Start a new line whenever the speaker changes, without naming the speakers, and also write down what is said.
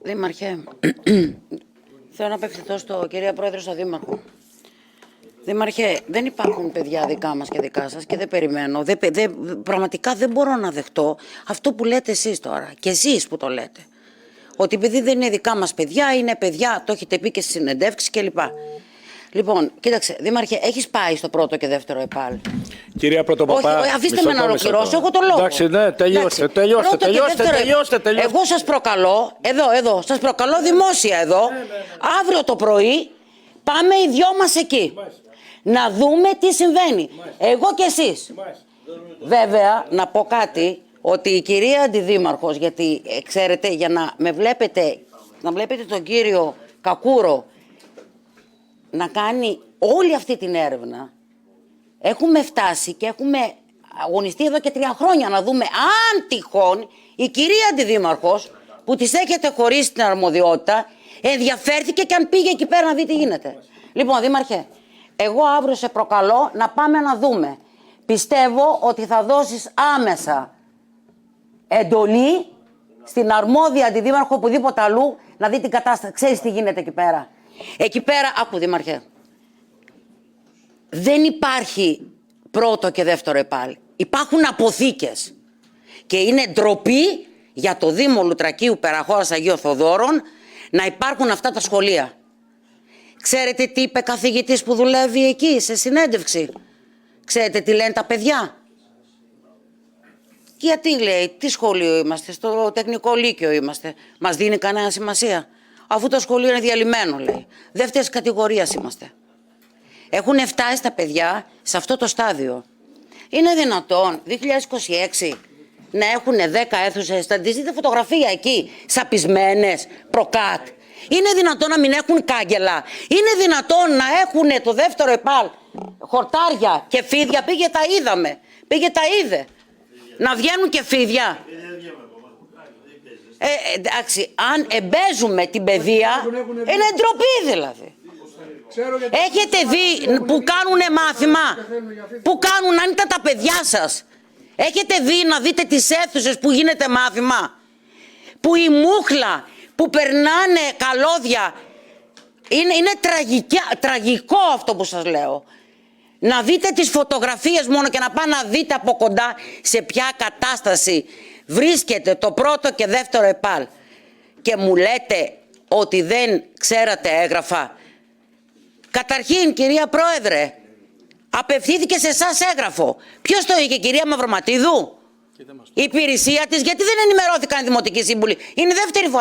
Δήμαρχε, θέλω να απευθυνθώ κυρία Πρόεδρε, στο Δήμαρχο. Δήμαρχε, δεν υπάρχουν παιδιά δικά μας και δικά σας και δεν περιμένω. Πραγματικά δεν μπορώ να δεχτώ αυτό που λέτε εσείς τώρα. Και εσείς που το λέτε. Ότι επειδή δεν είναι δικά μας παιδιά, είναι παιδιά, το έχετε πει και στις συνεντεύξεις κλπ. Λοιπόν, κοίταξε, Δήμαρχε, έχεις πάει στο πρώτο και δεύτερο ΕΠΑΛ.
Κυρία Πρωτοπαπά,
όχι, αφήστε με να ολοκληρώσω, έχω το λόγο.
Εντάξει, ναι, τελειώστε.
Εγώ σας προκαλώ, εδώ, σας προκαλώ δημόσια εδώ, αύριο το πρωί πάμε οι δυο μας εκεί. Να δούμε τι συμβαίνει. Εγώ και εσείς. Βέβαια, να πω κάτι, ότι η κυρία Αντιδήμαρχος, γιατί ξέρετε, για να με βλέπετε, να βλέπετε τον κύριο Κακούρο να κάνει όλη αυτή την έρευνα, έχουμε φτάσει και έχουμε αγωνιστεί εδώ και 3 χρόνια να δούμε αν τυχόν η κυρία Αντιδήμαρχος, που της έχετε χωρίσει την αρμοδιότητα, ενδιαφέρθηκε και αν πήγε εκεί πέρα να δει τι γίνεται. Λοιπόν, Δήμαρχε, εγώ αύριο σε προκαλώ να πάμε να δούμε. Πιστεύω ότι θα δώσεις άμεσα εντολή στην αρμόδια Αντιδήμαρχο οπουδήποτε αλλού να δει την κατάσταση. Ξέρεις τι γίνεται εκεί πέρα. Εκεί πέρα, άκου Δήμαρχε, δεν υπάρχει πρώτο και δεύτερο ΕΠΑΛ. Υπάρχουν αποθήκες. Και είναι ντροπή για το Δήμο Λουτρακίου Περαχώρας Αγίων Θοδόρων να υπάρχουν αυτά τα σχολεία. Ξέρετε τι είπε καθηγητής που δουλεύει εκεί σε συνέντευξη? Ξέρετε τι λένε τα παιδιά? Γιατί λέει, τι σχολείο είμαστε, στο τεχνικό λύκειο είμαστε, μας δίνει κανένα σημασία? Αφού το σχολείο είναι διαλυμένο, λέει. Δεύτερης κατηγορίας είμαστε. Έχουν φτάσει τα παιδιά σε αυτό το στάδιο. Είναι δυνατόν 2026 να έχουν 10 αίθουσες, θα τις δείτε φωτογραφία εκεί, σαπισμένες, προκάτ. Είναι δυνατόν να μην έχουν κάγκελα? Είναι δυνατόν να έχουν το δεύτερο ΕΠΑΛ χορτάρια και φίδια? Πήγε τα είδαμε, πήγε τα είδε. Να βγαίνουν και φίδια. Εντάξει, αν εμπέζουμε την παιδεία, είναι ντροπή δηλαδή. Έχετε δει που κάνουνε μάθημα? Που κάνουν, αν ήταν τα παιδιά σας? Έχετε δει να δείτε τις αίθουσες που γίνεται μάθημα? Που η μούχλα, που περνάνε καλώδια. Είναι τραγικό αυτό που σας λέω. Να δείτε τις φωτογραφίες μόνο και να πάτε να δείτε από κοντά σε ποια κατάσταση βρίσκεται το πρώτο και δεύτερο ΕΠΑΛ. Και μου λέτε ότι δεν ξέρατε έγγραφα. Καταρχήν, κυρία Πρόεδρε, απευθύνθηκε σε εσάς έγγραφο. Ποιος το είχε, κυρία Μαυροματίδου? Η υπηρεσία της? Γιατί δεν ενημερώθηκαν οι δημοτικοί σύμβουλοι? Είναι δεύτερη φορά.